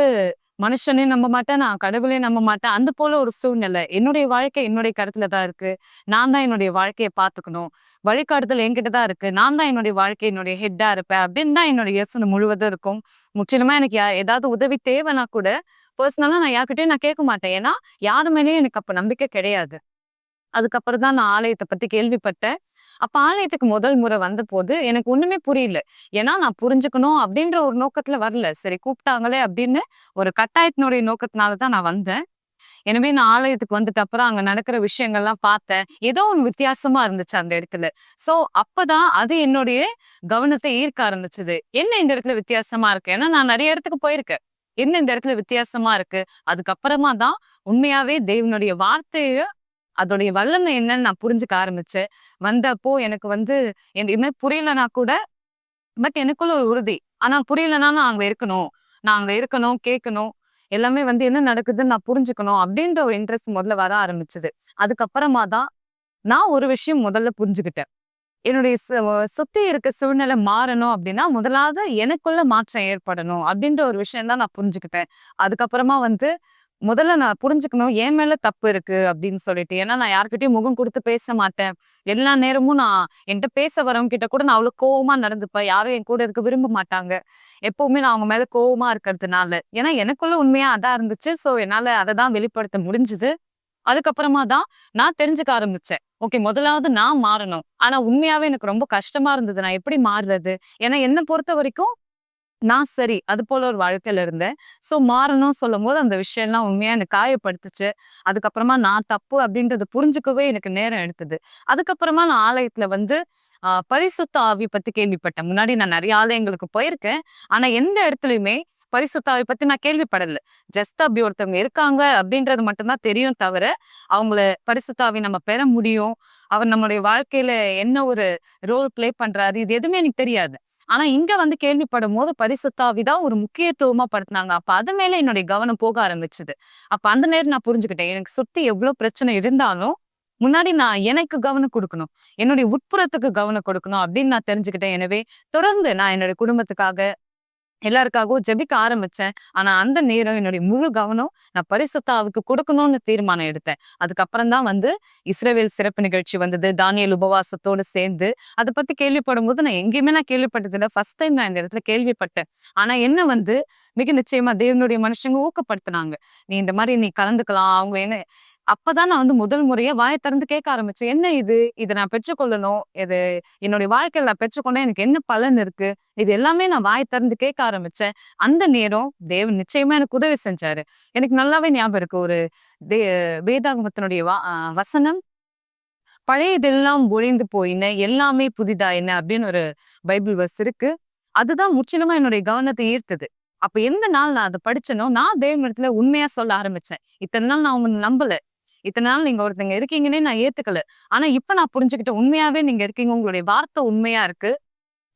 மனுஷனையும் நம்ப மாட்டேன், நான் கடவுளையும் நம்ப மாட்டேன். அந்த போல ஒரு சூழ்நிலை. என்னுடைய வாழ்க்கை என்னுடைய கருத்துல தான் இருக்கு. நான் தான் என்னுடைய வாழ்க்கையை பார்த்துக்கணும். வழிகாட்டுதல் என்கிட்ட தான் இருக்கு. நான் தான் என்னுடைய வாழ்க்கை என்னுடைய ஹெட்டா இருப்பேன் அப்படின்னு தான் என்னுடைய யோசனை முழுவதும் இருக்கும். முற்றிலுமா எனக்கு ஏதாவது உதவி தேவைன்னா கூட பர்சனலா நான் யார்கிட்டயும் நான் கேட்க மாட்டேன். ஏன்னா யாரு மேலயும் எனக்கு அப்ப நம்பிக்கை கிடையாது. அதுக்கப்புறம் தான் நான் ஆலயத்தை பத்தி கேள்விப்பட்டேன். அப்ப ஆலயத்துக்கு முதல் முறை வந்தபோது எனக்கு ஒண்ணுமே புரியல. ஏன்னா நான் புரிஞ்சுக்கணும் அப்படின்ற ஒரு நோக்கத்துல வரல. சரி கூப்பிட்டாங்களே அப்படின்னு ஒரு கட்டாயத்தினுடைய நோக்கத்தினால தான் நான் வந்தேன். எனவே நான் ஆலயத்துக்கு வந்துட்ட அப்புறம் அங்க நடக்கிற விஷயங்கள்லாம் பார்த்தேன். ஏதோ ஒண்ணு வித்தியாசமா இருந்துச்சு அந்த இடத்துல. சோ அப்பதான் அது என்னுடைய கவனத்தை ஈர்க்க ஆரம்பிச்சது. என்ன இந்த இடத்துல வித்தியாசமா இருக்கு? ஏன்னா நான் நிறைய இடத்துக்கு போயிருக்கேன். என்ன இந்த இடத்துல வித்தியாசமா இருக்கு? அதுக்கப்புறமா தான் உண்மையாவே தேவனுடைய வார்த்தைய அதோடைய வல்லமை என்னன்னு நான் புரிஞ்சுக்க ஆரம்பிச்சேன். வந்தப்போ எனக்கு எதுவுமே புரியலனா கூட பட் எனக்குள்ள ஒரு உறுதி. ஆனா புரியலனா நான் அங்க இருக்கணும். நான் அங்க இருக்கணும், கேட்கணும். எல்லாமே என்ன நடக்குதுன்னு நான் புரிஞ்சுக்கணும் அப்படின்ற ஒரு இன்ட்ரெஸ்ட் முதல்ல வர ஆரம்பிச்சது. அதுக்கப்புறமா தான் நான் ஒரு விஷயம் முதல்ல புரிஞ்சுக்கிட்டேன். என்னுடைய சுத்தி இருக்க சூழ்நிலை மாறணும் அப்படின்னா, முதலாவது எனக்குள்ள மாற்றம் ஏற்படணும் அப்படின்ற ஒரு விஷயம் தான் நான் புரிஞ்சுக்கிட்டேன். அதுக்கப்புறமா முதல்ல நான் புரிஞ்சுக்கணும் என் மேல தப்பு இருக்கு அப்படின்னு சொல்லிட்டு. ஏன்னா நான் யார்கிட்டயும் முகம் கொடுத்து பேச மாட்டேன். எல்லா நேரமும் நான் என்கிட்ட பேச வரவங்க கிட்ட கூட நான் அவ்வளவு கோவமா நடந்துப்பேன். யாரும் என் கூட இருக்க விரும்ப மாட்டாங்க. எப்பவுமே நான் அவங்க மேல கோவமா இருக்கிறதுனால. ஏன்னா எனக்குள்ள உண்மையா அதான் இருந்துச்சு. சோ என்னால அதை தான் வெளிப்படுத்த முடிஞ்சுது. அதுக்கப்புறமா தான் நான் தெரிஞ்சுக்க ஆரம்பிச்சேன். ஓகே, முதலாவது நான் மாறணும். ஆனா உண்மையாவே எனக்கு ரொம்ப கஷ்டமா இருந்தது. நான் எப்படி மாறுறது? ஏன்னா என்ன பொறுத்த வரைக்கும் நான் சரி. அது போல ஒரு வாழ்க்கையில இருந்தேன். சோ மாறணும்னு சொல்லும்போது அந்த விஷயம்லாம் உண்மையா எனக்கு காயப்படுத்துச்சு. அதுக்கப்புறமா நான் தப்பு அப்படின்றத புரிஞ்சுக்கவே எனக்கு நேரம் எடுத்தது. அதுக்கப்புறமா நான் ஆலயத்துல பரிசுத்த ஆவி பத்தி கேள்விப்பட்டேன். முன்னாடி நான் நிறைய ஆலயங்களுக்கு போயிருக்கேன். ஆனா எந்த இடத்துலயுமே பரிசுத்த ஆவி பத்தி நான் கேள்விப்படல. ஜஸ்ட் அப்படி ஒருத்தவங்க இருக்காங்க அப்படின்றது மட்டும் தான் தெரியும் தவிர, அவங்கள பரிசுத்த ஆவி நம்ம பெற முடியும். அவர் நம்மளுடைய வாழ்க்கையில என்ன ஒரு ரோல் பிளே பண்றாரு, இது எதுவுமே எனக்கு தெரியாது. ஆனா இங்க கேள்விப்படும்போது பரிசுத்த ஆவி தான் ஒரு முக்கியத்துவமா படுத்துனாங்க. அப்ப அது மேல என்னுடைய கவனம் போக ஆரம்பிச்சது. அப்ப அந்த நேரம் நான் புரிஞ்சுக்கிட்டேன். எனக்கு சுத்தி எவ்வளவு பிரச்சனை இருந்தாலும், முன்னாடி நான் எனக்கு கவனம் குடுக்கணும். என்னுடைய உட்புறத்துக்கு கவனம் கொடுக்கணும் அப்படின்னு நான் தெரிஞ்சுக்கிட்டேன். எனவே தொடர்ந்து நான் என்னுடைய குடும்பத்துக்காக எல்லாருக்காகவும் ஜெபிக்க ஆரம்பிச்சேன். ஆனா அந்த நேரம் என்னுடைய முழு கவனம் நான் பரிசுத்த ஆவிக்கு கொடுக்கணும்னு தீர்மானம் எடுத்தேன். அதுக்கப்புறம் தான் இஸ்ரவேல் சிறப்பு நிகழ்ச்சி வந்தது. தானியேல் உபவாசத்தோடு சேர்ந்து அதை பத்தி கேள்விப்படும்போது நான் எங்கேயுமே நான் கேள்விப்பட்டதில்ல. ஃபர்ஸ்ட் டைம் நான் இந்த இடத்துல கேள்விப்பட்டேன். ஆனா என்ன மிக நிச்சயமா தேவனுடைய மனுஷங்க ஊக்கப்படுத்தினாங்க. நீ கலந்துக்கலாம். அவங்க என்ன அப்பதான் நான் முதல் முறையா வாயை திறந்து கேட்க ஆரம்பிச்சேன். என்ன இது? இதை நான் பெற்றுக்கொள்ளணும். இது என்னுடைய வாழ்க்கையில நான் பெற்றுக்கொண்டா எனக்கு என்ன பலன் இருக்கு? இது எல்லாமே நான் வாயை திறந்து கேட்க ஆரம்பிச்சேன். அந்த நேரம் தேவன் நிச்சயமா எனக்கு உதவி செஞ்சாரு. எனக்கு நல்லாவே ஞாபகம் இருக்கு. ஒரு தே வேதாகமத்தினுடைய வசனம், பழையதெல்லாம் ஒழிந்து போயின, எல்லாமே புதிதாயின அப்படின்னு ஒரு பைபிள் வர்ஸ் இருக்கு. அதுதான் முற்றிலுமா என்னுடைய கவனத்தை ஈர்த்தது. அப்ப எந்த நாள் நான் அதை படிச்சனோ, நான் தேவனிடத்துல உண்மையா சொல்ல ஆரம்பிச்சேன். இத்தனை நாள் நான் உங்களை நம்பல. இத்தனை நாள் நீங்க ஒருத்தங்க இருக்கீங்கன்னே நான் ஏத்துக்கல. ஆனா இப்ப நான் புரிஞ்சுக்கிட்டேன், உண்மையாவே நீங்க இருக்கீங்க. உங்களுடைய வார்த்தை உண்மையா இருக்கு.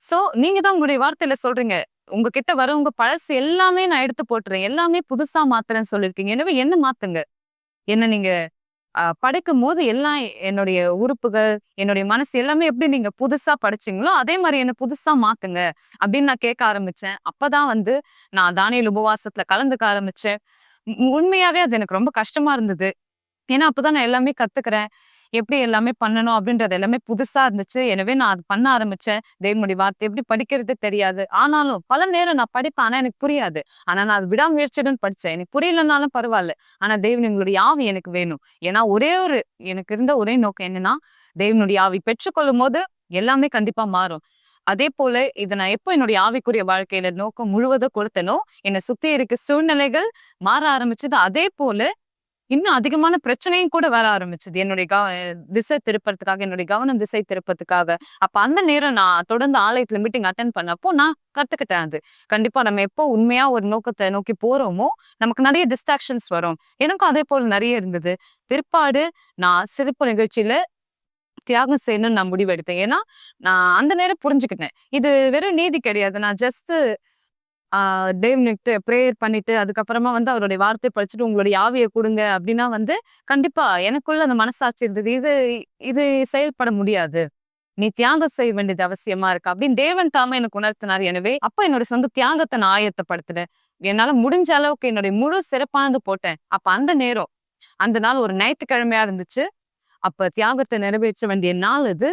சோ நீங்க தான் உங்களுடைய வார்த்தையில சொல்றீங்க. உங்ககிட்ட வரவங்க பழசு எல்லாமே நான் எடுத்து போட்டுறேன். எல்லாமே புதுசா மாத்துறேன்னு சொல்லியிருக்கீங்க. எனவே என்ன மாத்துங்க. என்ன நீங்க படைக்கும்போது எல்லாம் என்னுடைய உறுப்புகள், என்னுடைய மனசு எல்லாமே எப்படி நீங்க புதுசா படைச்சீங்களோ, அதே மாரி என்ன புதுசா மாத்துங்க அப்படின்னு நான் கேட்க ஆரம்பிச்சேன். அப்பதான் நான் தானியேல் உபவாசத்துல கலந்துக்க ஆரம்பிச்சேன். உண்மையாவே அது எனக்கு ரொம்ப கஷ்டமா இருந்தது. ஏன்னா அப்பதான் நான் எல்லாமே கத்துக்கிறேன். எப்படி எல்லாமே பண்ணணும் அப்படின்றது எல்லாமே புதுசா இருந்துச்சு. எனவே நான் அது பண்ண ஆரம்பிச்சேன். தேவனுடைய வார்த்தை எப்படி படிக்கிறது தெரியாது. ஆனாலும் பல நேரம் நான் படிப்பேன். ஆனா எனக்கு புரியாது. ஆனா நான் அது விடாமுயற்சியுடன் படிச்சேன். எனக்கு புரியலனாலும் பரவாயில்ல. ஆனா தேவன் எங்களுடைய ஆவி எனக்கு வேணும். ஏன்னா எனக்கு இருந்த ஒரே நோக்கம் என்னன்னா, தேவனுடைய ஆவி பெற்றுக்கொள்ளும் போது எல்லாமே கண்டிப்பா மாறும். அதே போல இதை நான் எப்போ என்னுடைய ஆவிக்குரிய வாழ்க்கையில நோக்கம் முழுவதும் கொடுத்தனோ, என்னை சுத்தி இருக்க சூழ்நிலைகள் மாற ஆரம்பிச்சது. அதே போல இன்னும் அதிகமான பிரச்சனையும் கூட வர ஆரம்பிச்சது. என்னுடைய திசை திருப்பறதுக்காக, என்னுடைய கவனம் திசை திருப்பறதுக்காக. அப்ப அந்த நேரம் நான் தொடர்ந்து ஆலயத்துல மீட்டிங் அட்டென்ட் பண்ணப்போ நான் கத்துக்கிட்டேன் அது. கண்டிப்பா நம்ம எப்போ உண்மையா ஒரு நோக்கத்தை நோக்கி போறோமோ, நமக்கு நிறைய டிஸ்ட்ராக்ஷன்ஸ் வரும். எனக்கும் அதே போல நிறைய இருந்தது. பிற்பாடு நான் சிறப்பு நிகழ்ச்சியில தியாகம் செய்யணும்னு நான் முடிவெடுத்தேன். ஏன்னா நான் அந்த நேரம் புரிஞ்சுக்கிட்டேன். இது வெறும் நீதி கிடையாது. நான் ஜஸ்ட் தேவனுக்கு பிரேயர் பண்ணிட்டு அதுக்கப்புறமா அவருடைய வார்த்தை படிச்சுட்டு உங்களுடைய ஆவியை கொடுங்க அப்படின்னா கண்டிப்பா எனக்குள்ள அந்த மனசாட்சி இருந்தது. இது இது செயல்பட முடியாது. நீ தியாகம் செய்ய வேண்டியது அவசியமா இருக்கு அப்படின்னு தேவன் தாமே எனக்கு உணர்த்தினார். எனவே அப்ப என்னோட சொந்த தியாகத்தை நான் ஆயத்தப்படுத்தினேன். என்னால முடிஞ்ச அளவுக்கு என்னுடைய முழு சிறப்பானது போட்டேன். அப்ப அந்த நாள் ஒரு ஞாயிற்றுக்கிழமையா இருந்துச்சு. அப்ப தியாகத்தை நிறைவேற்ற வேண்டிய நாள் இது.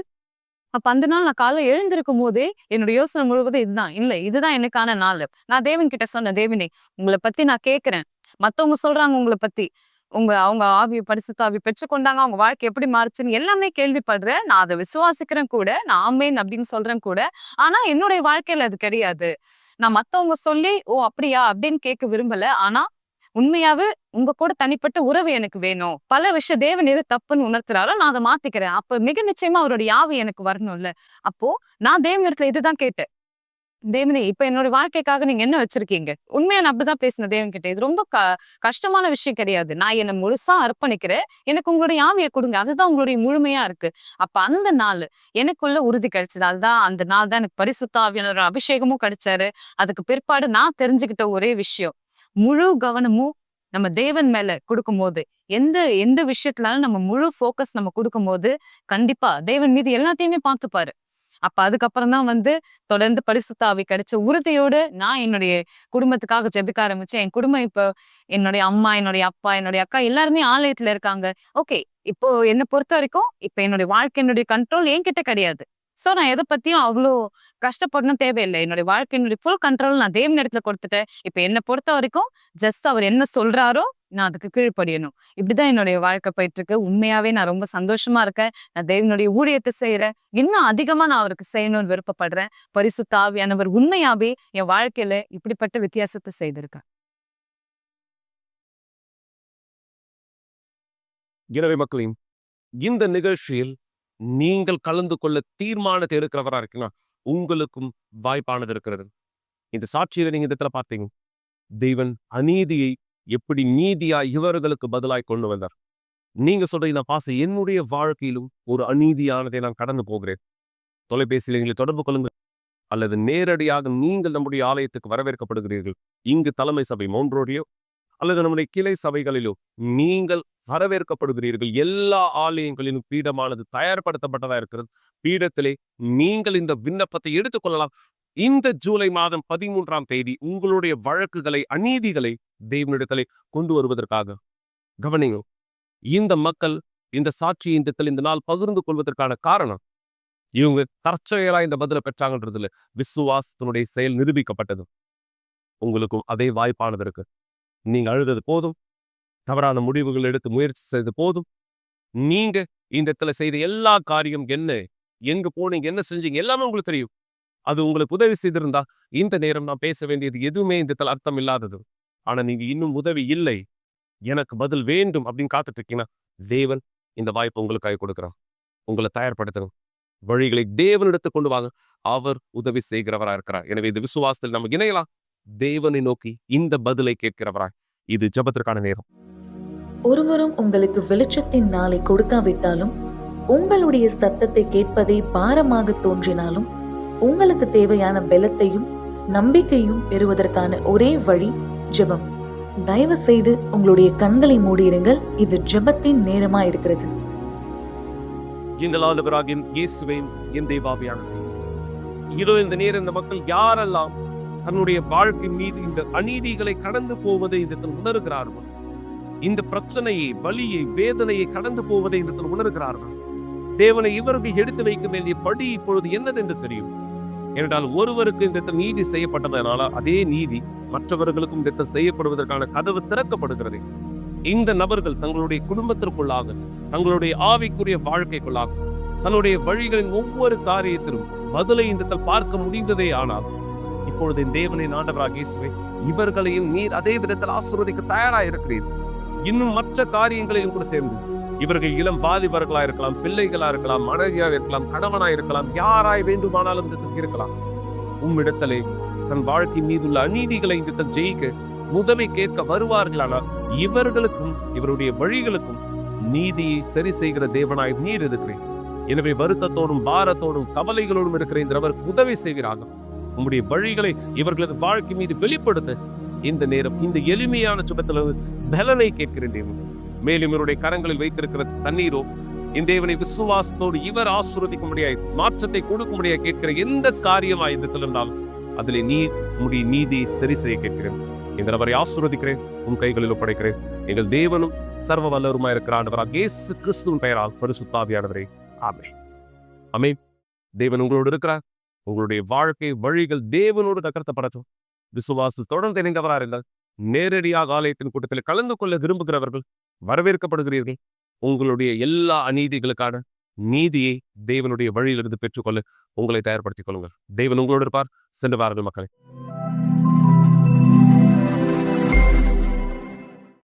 அப்ப அந்த நாள் நான் காலைல எழுந்திருக்கும் போதே என்னோட யோசனை முழுவதும் இதுதான். இல்ல இதுதான் எனக்கான நாள். நான் தேவன் கிட்ட சொன்னேன், தேவனே உங்களை பத்தி நான் கேட்கிறேன். மத்தவங்க சொல்றாங்க உங்களை பத்தி. அவங்க ஆவிய பரிசுத்த ஆவி பெற்றுக்கொண்டாங்க. அவங்க வாழ்க்கை எப்படி மாறுச்சுன்னு எல்லாமே கேள்விப்படுறேன். நான் அதை விசுவாசிக்கிறேன் கூட. நான் ஆமேன் அப்படின்னு சொல்றேன் கூட. ஆனா என்னுடைய வாழ்க்கையில அது கிடையாது. நான் மத்தவங்க சொல்லி, "ஓ! அப்படியா?" அப்படின்னு கேட்க விரும்பல. ஆனா உண்மையாவே உங்க கூட தனிப்பட்ட உறவு எனக்கு வேணும். பல விஷயம் தேவன் எது தப்புன்னு உணர்த்துறாரோ, நான் அத மாத்திக்கிறேன். அப்ப மிக நிச்சயமா அவருடைய ஆவி எனக்கு வரணும்ல. அப்போ நான் தேவனிடத்துல இதுதான் கேட்டேன். தேவனே, இப்ப என்னோட வாழ்க்கைக்காக நீங்க என்ன வச்சிருக்கீங்க? உண்மையா நான் அப்படிதான் பேசினேன் தேவன்கிட்ட. இது ரொம்ப கஷ்டமான விஷயம் கிடையாது. நான் என்ன முழுசா அர்ப்பணிக்கிறேன். எனக்கு உங்களுடைய ஆவிய குடுங்க. அதுதான் உங்களுடைய முழுமையா இருக்கு. அப்ப அந்த நாள் எனக்குள்ள உறுதி கிடைச்சது. அதுதான் அந்த நாள் தான் எனக்கு பரிசுத்த ஆவியானவர் அபிஷேகமும் கிடைச்சாரு. அதுக்கு பிற்பாடு நான் தெரிஞ்சுக்கிட்ட ஒரே விஷயம், முழு கவனமும் நம்ம தேவன் மேல குடுக்கும்போது, எந்த எந்த விஷயத்துலனாலும் நம்ம முழு ஃபோக்கஸ் நம்ம குடுக்கும்போது, கண்டிப்பா தேவன் மீது எல்லாத்தையுமே பார்த்துப்பாரு. அப்ப அதுக்கப்புறம் தான் தொடர்ந்து பரிசுத்த ஆவி கிடைச்ச உறுதியோடு நான் என்னுடைய குடும்பத்துக்காக ஜெபிக்க ஆரம்பிச்சேன். என் குடும்பம் இப்போ என்னுடைய அம்மா, என்னுடைய அப்பா, என்னுடைய அக்கா எல்லாருமே ஆலயத்துல இருக்காங்க. ஓகே. இப்போ என்ன பொறுத்த வரைக்கும், இப்ப என்னுடைய வாழ்க்கை, என்னுடைய கண்ட்ரோல் என்கிட்ட கிடையாது. சோ நான் எத பத்தியும் அவ்ளோ கஷ்டப்படணும் தேவையில்லை. என்னுடைய வாழ்க்கையினுடைய ஃபுல் கண்ட்ரோல் நான் தேவனிடத்துல கொடுத்துட்டேன். இப்ப என்ன பொறுத்த வரைக்கும் ஜஸ்ட் அவர் என்ன சொல்றாரோ, நான் அதுக்கு கீழ்ப்படியணும். இப்படிதான் என்னுடைய வாழ்க்கை போயிட்டு இருக்கு. உண்மையாவே நான் ரொம்ப சந்தோஷமா இருக்கேன். நான் தேவனுடைய ஊழியத்தை செய்யறேன். இன்னும் அதிகமா நான் அவருக்கு செய்யணும்னு விருப்பப்படுறேன். பரிசுத்த ஆவியானவர் உண்மையாவே என் வாழ்க்கையில இப்படிப்பட்ட வித்தியாசத்தை செய்திருக்கார். எனவே மக்களையும் இந்த நிகழ்ச்சியில் நீங்கள் கலந்து கொள்ள தீர்மானத்தை எடுக்கிறவரா இருக்குன்னா உங்களுக்கும் வாய்ப்பானது இருக்கிறது. இந்த சாட்சியில நீங்க இந்த இடத்துல பார்த்தீங்க, தேவன் அநீதியை எப்படி நீதியா இவர்களுக்கு பதிலாய் கொண்டு வந்தார். நீங்க சொல்றீங்க, பாச என்னுடைய வாழ்க்கையிலும் ஒரு அநீதியானதை நான் கடந்து போகிறேன். தொலைபேசியில் எங்களை தொடர்பு கொள்ளுங்கள், அல்லது நேரடியாக நீங்கள் நம்முடைய ஆலயத்துக்கு வரவேற்கப்படுகிறீர்கள். இங்கு தலைமை சபை மோன்றோடியோ அல்லது நம்முடைய கிளை சபைகளிலோ நீங்கள் வரவேற்கப்படுகிறீர்கள். எல்லா ஆலயங்களிலும் பீடமானது தயார்படுத்தப்பட்டதா இருக்கிறது. பீடத்திலே நீங்கள் இந்த விண்ணப்பத்தை எடுத்துக்கொள்ளலாம். இந்த ஜூலை மாதம் 13ஆம் தேதி உங்களுடைய வழக்குகளை, அநீதிகளை தேவனிடத்திலே கொண்டு வருவதற்காக கவனிங்க. இந்த மக்கள் இந்த சாட்சியை இந்த நாள் பகிர்ந்து கொள்வதற்கான காரணம், இவங்க தற்செயலா இந்த பதிலை பெற்றாங்கன்றதுல விசுவாசத்தினுடைய செயல் நிரூபிக்கப்பட்டது. உங்களுக்கும் அதே வாய்ப்பானது இருக்கு. நீங்க அழுதது போதும், தவறான முடிவுகள் எடுத்து முயற்சி செய்தது போதும். நீங்க இந்த இடத்துல செய்த எல்லா காரியம் என்ன, எங்க போனீங்க, என்ன செஞ்சீங்க, எல்லாமே உங்களுக்கு தெரியும். அது உங்களுக்கு உதவி செய்திருந்தா இந்த நேரம் நான் பேச வேண்டியது எதுவுமே இந்த இடத்துல அர்த்தம் இல்லாதது. ஆனா நீங்க இன்னும் உதவி இல்லை, எனக்கு பதில் வேண்டும் அப்படின்னு காத்துட்டு இருக்கீங்கன்னா, தேவன் இந்த வாய்ப்பு உங்களுக்காக கொடுக்குறான். உங்களை தயார்படுத்தணும். வழிகளை தேவனிடத்து கொண்டு வாங்க. அவர் உதவி செய்கிறவரா இருக்கிறார். எனவே இந்த விசுவாசத்தில் நம்ம இணையலாம். தேவனை நோக்கி இந்த பதிலை கேட்கிறவராய் இது ஜெபத்திற்கான நேரம். ஒருவரும் உங்களுக்கு வெளிச்சத்தின் நாளை கொடுக்காவிட்டாலும், உங்களுடைய சத்தத்தை கேட்பதே பாரமாக தோன்றினாலும், உங்களுக்கு தேவையான பலத்தையும் நம்பிக்கையும் பெறுவதற்கான ஒரே வழி ஜெபம். தயவு செய்து உங்களுடைய கண்களை மூடியிருங்கள். இது ஜெபத்தின் நேரமா இருக்கிறது. இதோ இந்த நேரம் இந்த மக்கள் யாரெல்லாம் தன்னுடைய வாழ்க்கை மீது இந்த அநீதிகளை கடந்து போவதை இந்த உணர்கிறார்கள், இந்த பிரச்சனையை, வலியை, வேதனையை கடந்து போவதை இந்த உணர்கிறார்கள். தேவனை இவர்கள் எடுத்து வைக்க வேண்டிய படி இப்பொழுது என்னதென்று தெரியும். என்றால் ஒருவருக்கு இந்த நீதி செய்யப்பட்டதனால அதே நீதி மற்றவர்களுக்கும் இந்த செய்யப்படுவதற்கான கதவு திறக்கப்படுகிறது. இந்த நபர்கள் தங்களுடைய குடும்பத்திற்குள்ளாக, தங்களுடைய ஆவிக்குரிய வாழ்க்கைக்குள்ளாக, தன்னுடைய வழிகளின் ஒவ்வொரு காரியத்திலும் பதிலை இந்த பார்க்க முடிந்ததே. ஆனால் இப்பொழுது தேவனை ஆண்டவராகிய இயேசுவே, இவர்களையும் நீர் அதே விதத்தில் ஆசீர்வதிக்க தயாராக இருக்கிறீர். இன்னும் மற்ற காரியங்களையும் கூட சேர்ந்து இவர்கள் இளம் வாலிபர்களா இருக்கலாம், பிள்ளைகளா இருக்கலாம், மனைவியாக இருக்கலாம், கணவனா இருக்கலாம், யாராய் வேண்டுமானாலும் இருக்கலாம். உம்மிடத்திலே தன் வாழ்க்கை மீதுள்ள அநீதிகளை இந்த ஜெயிக்க முதலை கேட்க வருவார்களானால் இவர்களுக்கும் இவருடைய வழிகளுக்கும் நீதியை சரி செய்கிற தேவனாய் நீர் இருக்கிறேன். எனவே வருத்தத்தோடும் பாரத்தோடும் கவலைகளோடும் இருக்கிற இந்த உதவி செய்கிறார்கள். உங்களுடைய வழிகளை இவர்களது வாழ்க்கை மீது வெளிப்படுத்த இந்த நேரம் இந்த எளிமையான சுபத்திலிருந்து பலனை கேட்கிறேன் தேவன். மேலும் இவருடைய கரங்களில் வைத்திருக்கிற தண்ணீரோ இந்த தேவனை விசுவாசத்தோடு இவர் ஆசீர்வதிக்க முடியாது, மாற்றத்தை கொடுக்க முடியாது கேட்கிற எந்த காரியமா இந்த இருந்தாலும் அதிலே நீர் உங்களுடைய நீதியை சரி செய்ய கேட்கிறேன். இந்த நபரை ஆசீர்வதிக்கிறேன், உன் கைகளில் ஒப்படைக்கிறேன். எங்கள் தேவனும் சர்வ வல்லவருமாய் இருக்கிற ஆண்டவராகிய இயேசு கிறிஸ்துவின் பெயரால் பரிசுத்த ஆவியானவரே, ஆமென். ஆமென். தேவன் உங்களோடு இருக்கிறார். உங்களுடைய வாழ்க்கை வழிகள் தேவனோடு நகர்த்தப்படட்டும். விசுவாசத்தில் தொடர்ந்து இணைந்தவராக இருந்தால் நேரடியாக ஆலயத்தின் கூட்டத்தில் கலந்து கொள்ள விரும்புகிறவர்கள் வரவேற்கப்படுகிறீர்கள். உங்களுடைய எல்லா அநீதிகளுக்கான நீதியை தேவனுடைய வழியிலிருந்து பெற்றுக்கொள்ள உங்களை தயார்படுத்திக் கொள்ளுங்கள். தேவன் உங்களோடு இருப்பார். சென்று வாருங்கள் மக்களே.